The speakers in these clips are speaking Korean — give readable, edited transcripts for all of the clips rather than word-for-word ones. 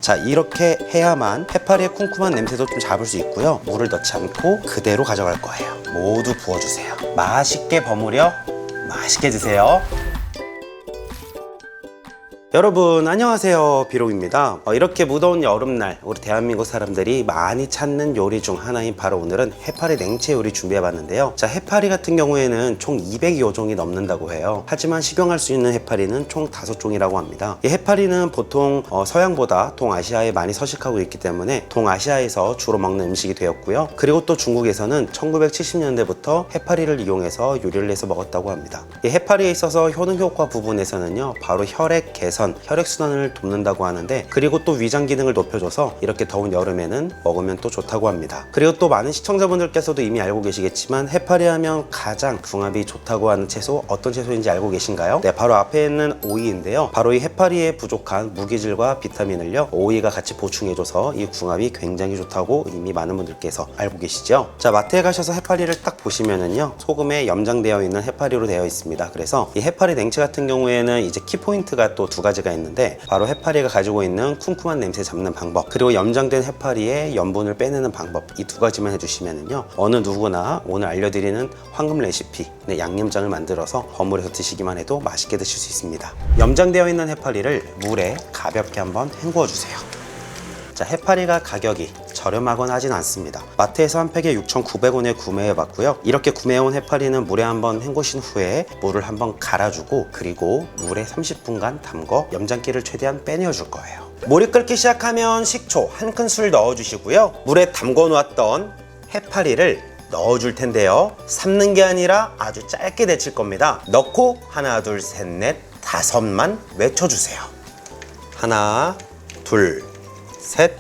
자, 이렇게 해야만 해파리의 쿰쿰한 냄새도 좀 잡을 수 있고요. 물을 넣지 않고 그대로 가져갈 거예요. 모두 부어주세요. 맛있게 버무려 맛있게 드세요. 여러분 안녕하세요, 비록입니다. 이렇게 무더운 여름날 우리 대한민국 사람들이 많이 찾는 요리 중 하나인 바로 오늘은 해파리 냉채 요리 준비해봤는데요. 자, 해파리 같은 경우에는 총 200여 종이 넘는다고 해요. 하지만 식용할 수 있는 해파리는 총 5종이라고 합니다. 이 해파리는 보통 서양보다 동아시아에 많이 서식하고 있기 때문에 동아시아에서 주로 먹는 음식이 되었고요. 그리고 또 중국에서는 1970년대부터 해파리를 이용해서 요리를 해서 먹었다고 합니다. 이 해파리에 있어서 효능 효과 부분에서는요, 바로 혈액 개선, 혈액순환을 돕는다고 하는데, 그리고 또 위장 기능을 높여줘서 이렇게 더운 여름에는 먹으면 또 좋다고 합니다. 그리고 또 많은 시청자분들께서도 이미 알고 계시겠지만 해파리 하면 가장 궁합이 좋다고 하는 채소, 어떤 채소인지 알고 계신가요? 네, 바로 앞에 있는 오이인데요. 바로 이 해파리에 부족한 무기질과 비타민을요, 오이가 같이 보충해줘서 이 궁합이 굉장히 좋다고 이미 많은 분들께서 알고 계시죠? 자, 마트에 가셔서 해파리를 딱 보시면은요, 소금에 염장되어 있는 해파리로 되어 있습니다. 그래서 이 해파리 냉채 같은 경우에는 이제 키포인트가 또 두 가지가 있는데, 바로 해파리가 가지고 있는 쿰쿰한 냄새 잡는 방법, 그리고 염장된 해파리의 염분을 빼내는 방법, 이 두 가지만 해주시면은요, 어느 누구나 오늘 알려드리는 황금 레시피 양념장을 만들어서 버무려서 드시기만 해도 맛있게 드실 수 있습니다. 염장되어 있는 해파리를 물에 가볍게 한번 헹구어 주세요. 자, 해파리가 가격이 저렴하거나 하진 않습니다. 마트에서 한 팩에 6,900원에 구매해봤고요. 이렇게 구매해온 해파리는 물에 한번 헹구신 후에 물을 한번 갈아주고, 그리고 물에 30분간 담궈 염장기를 최대한 빼내어줄 거예요. 물이 끓기 시작하면 식초 1큰술 넣어주시고요. 물에 담궈 놓았던 해파리를 넣어줄 텐데요. 삶는 게 아니라 아주 짧게 데칠 겁니다. 넣고 하나, 둘, 셋, 넷, 다섯만 외쳐주세요. 하나, 둘, 셋,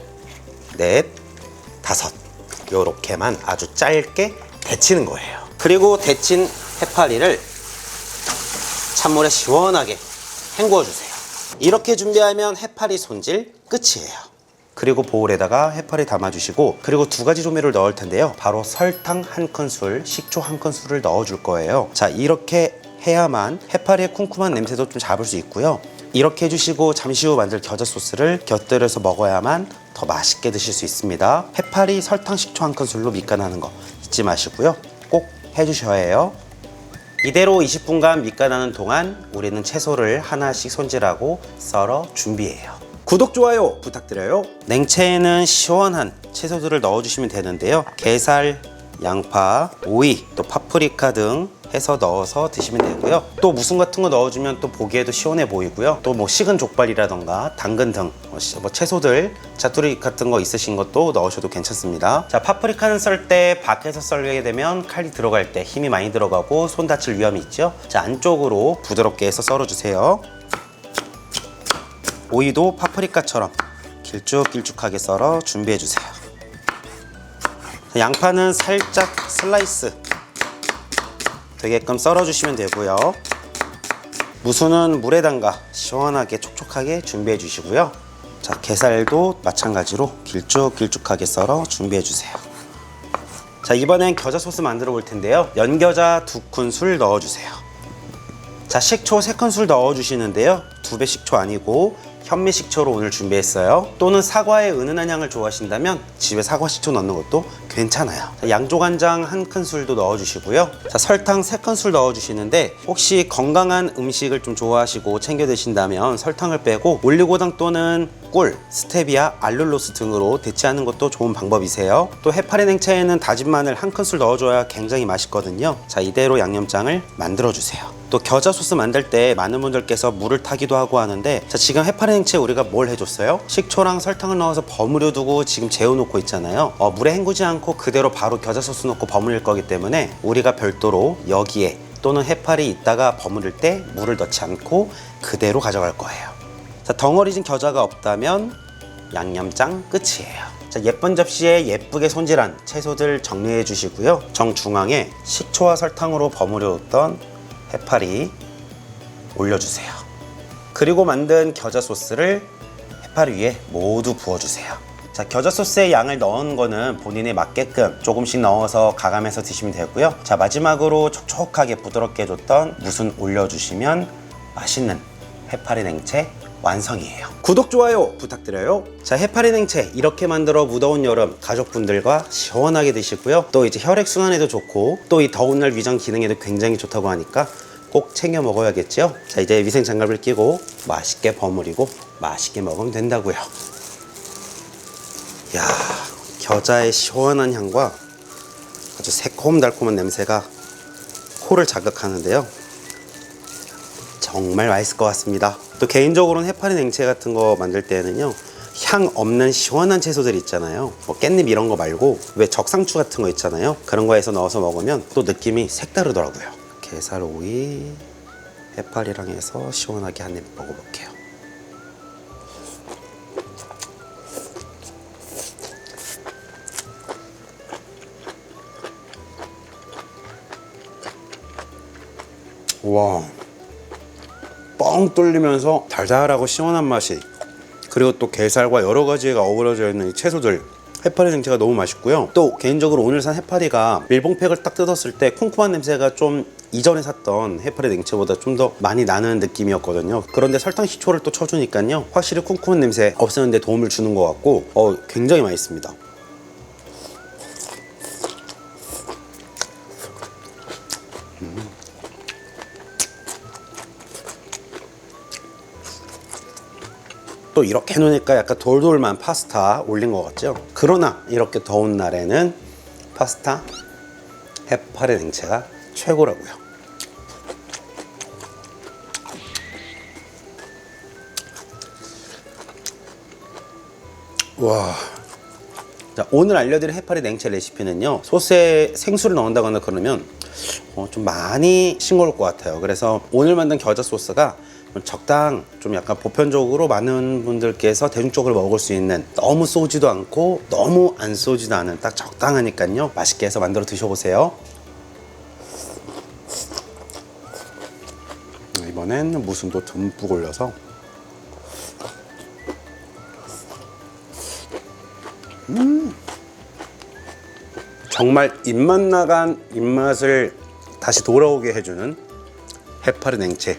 넷, 다섯. 요렇게만 아주 짧게 데치는 거예요. 그리고 데친 해파리를 찬물에 시원하게 헹구어 주세요. 이렇게 준비하면 해파리 손질 끝이에요. 그리고 보울에다가 해파리 담아주시고, 그리고 두 가지 조미료를 넣을 텐데요. 바로 설탕 1큰술, 식초 1큰술을 넣어줄 거예요. 자, 이렇게 해야만 해파리의 쿰쿰한 냄새도 좀 잡을 수 있고요. 이렇게 해주시고 잠시 후 만들 겨자 소스를 곁들여서 먹어야만 더 맛있게 드실 수 있습니다. 해파리 설탕 식초 1큰술로 밑간하는 거 잊지 마시고요. 꼭 해주셔야 해요. 이대로 20분간 밑간하는 동안 우리는 채소를 하나씩 손질하고 썰어 준비해요. 구독, 좋아요 부탁드려요. 냉채에는 시원한 채소들을 넣어주시면 되는데요. 게살, 양파, 오이, 또 파프리카 등 해서 넣어서 드시면 되고요. 또 무순 같은 거 넣어주면 또 보기에도 시원해 보이고요. 또 뭐 식은 족발이라던가 당근 등 뭐 채소들, 자투리 같은 거 있으신 것도 넣으셔도 괜찮습니다. 자, 파프리카는 썰 때 밖에서 썰게 되면 칼이 들어갈 때 힘이 많이 들어가고 손 다칠 위험이 있죠. 자, 안쪽으로 부드럽게 해서 썰어주세요. 오이도 파프리카처럼 길쭉길쭉하게 썰어 준비해주세요. 양파는 살짝 슬라이스 되게끔 썰어주시면 되고요. 무순은 물에 담가 시원하게 촉촉하게 준비해 주시고요. 자, 게살도 마찬가지로 길쭉길쭉하게 썰어 준비해 주세요. 자, 이번엔 겨자 소스 만들어 볼 텐데요. 연겨자 2큰술 넣어 주세요. 자, 식초 3큰술 넣어 주시는데요. 2배 식초 아니고 현미 식초로 오늘 준비했어요. 또는 사과의 은은한 향을 좋아하신다면 집에 사과 식초 넣는 것도 괜찮아요. 자, 양조간장 1큰술도 넣어주시고요. 자, 설탕 3큰술 넣어주시는데, 혹시 건강한 음식을 좀 좋아하시고 챙겨 드신다면 설탕을 빼고 올리고당 또는 꿀, 스테비아, 알룰로스 등으로 대체하는 것도 좋은 방법이세요. 또 해파리 냉채에는 다진 마늘 1큰술 넣어줘야 굉장히 맛있거든요. 자, 이대로 양념장을 만들어주세요. 또 겨자 소스 만들 때 많은 분들께서 물을 타기도 하고 하는데, 자, 지금 해파리 냉채 우리가 뭘 해줬어요? 식초랑 설탕을 넣어서 버무려 두고 지금 재워놓고 있잖아요. 물에 헹구지 않고 그대로 바로 겨자 소스 넣고 버무릴 거기 때문에 우리가 별도로 여기에 또는 해파리 있다가 버무릴 때 물을 넣지 않고 그대로 가져갈 거예요. 자, 덩어리진 겨자가 없다면 양념장 끝이에요. 자, 예쁜 접시에 예쁘게 손질한 채소들 정리해 주시고요. 정중앙에 식초와 설탕으로 버무려 뒀던 해파리 올려주세요. 그리고 만든 겨자 소스를 해파리 위에 모두 부어주세요. 자, 겨자 소스에 양을 넣은 거는 본인에 맞게끔 조금씩 넣어서 가감해서 드시면 되고요. 자, 마지막으로 촉촉하게 부드럽게 해줬던 무순 올려주시면 맛있는 해파리 냉채 완성이에요. 구독, 좋아요 부탁드려요. 자, 해파리 냉채 이렇게 만들어 무더운 여름 가족분들과 시원하게 드시고요. 또 이제 혈액순환에도 좋고 또 이 더운 날 위장 기능에도 굉장히 좋다고 하니까 꼭 챙겨 먹어야겠죠. 자, 이제 위생 장갑을 끼고 맛있게 버무리고 맛있게 먹으면 된다고요. 야, 겨자의 시원한 향과 아주 새콤달콤한 냄새가 코를 자극하는데요. 정말 맛있을 것 같습니다. 또 개인적으로는 해파리 냉채 같은 거 만들 때는요, 향 없는 시원한 채소들 있잖아요. 뭐 깻잎 이런 거 말고 왜 적상추 같은 거 있잖아요. 그런 거에서 넣어서 먹으면 또 느낌이 색다르더라고요. 게살 오이, 해파리랑 해서 시원하게 한 입 먹어볼게요. 와, 뻥 뚫리면서 달달하고 시원한 맛이, 그리고 또 게살과 여러 가지가 어우러져 있는 이 채소들, 해파리 냉채가 너무 맛있고요. 또 개인적으로 오늘 산 해파리가 밀봉팩을 딱 뜯었을 때 쿰쿰한 냄새가 좀 이전에 샀던 해파리 냉채보다 좀 더 많이 나는 느낌이었거든요. 그런데 설탕 식초를 또 쳐주니까요, 확실히 쿰쿰한 냄새 없애는 데 도움을 주는 것 같고 굉장히 맛있습니다. 또 이렇게 해놓으니까 약간 돌돌만 파스타 올린 것 같죠? 그러나 이렇게 더운 날에는 파스타, 해파리 냉채가 최고라고요. 와. 자, 오늘 알려드린 해파리 냉채 레시피는요, 소스에 생수를 넣는다거나 그러면 좀 많이 싱거울 것 같아요. 그래서 오늘 만든 겨자 소스가 좀 약간 보편적으로 많은 분들께서 대중적으로 먹을 수 있는, 너무 쏘지도 않고 너무 안 쏘지도 않은 딱 적당하니까요, 맛있게 해서 만들어 드셔보세요. 이번엔 무순도 듬뿍 올려서 정말 입맛 나간 입맛을 다시 돌아오게 해주는 해파리 냉채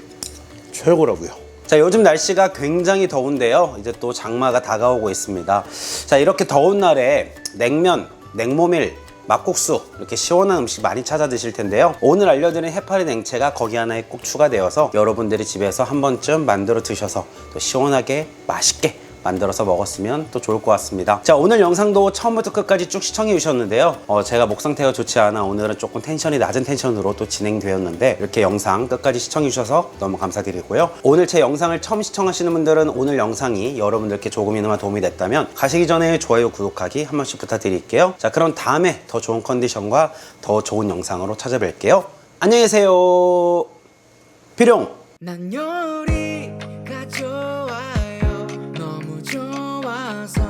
최고라고요. 자, 요즘 날씨가 굉장히 더운데요, 이제 또 장마가 다가오고 있습니다. 자, 이렇게 더운 날에 냉면, 냉모밀, 막국수 이렇게 시원한 음식 많이 찾아 드실 텐데요, 오늘 알려드린 해파리 냉채가 거기 하나에 꼭 추가되어서 여러분들이 집에서 한 번쯤 만들어 드셔서 또 시원하게 맛있게 만들어서 먹었으면 또 좋을 것 같습니다. 자, 오늘 영상도 처음부터 끝까지 쭉 시청해 주셨는데요, 제가 목 상태가 좋지 않아 오늘은 조금 텐션이 낮은 텐션으로 또 진행되었는데, 이렇게 영상 끝까지 시청해 주셔서 너무 감사드리고요. 오늘 제 영상을 처음 시청하시는 분들은 오늘 영상이 여러분들께 조금이나마 도움이 됐다면 가시기 전에 좋아요, 구독하기 한 번씩 부탁드릴게요. 자, 그럼 다음에 더 좋은 컨디션과 더 좋은 영상으로 찾아뵐게요. 안녕히 계세요. 비룡. 난 요리가 좋아요. 너무 좋아서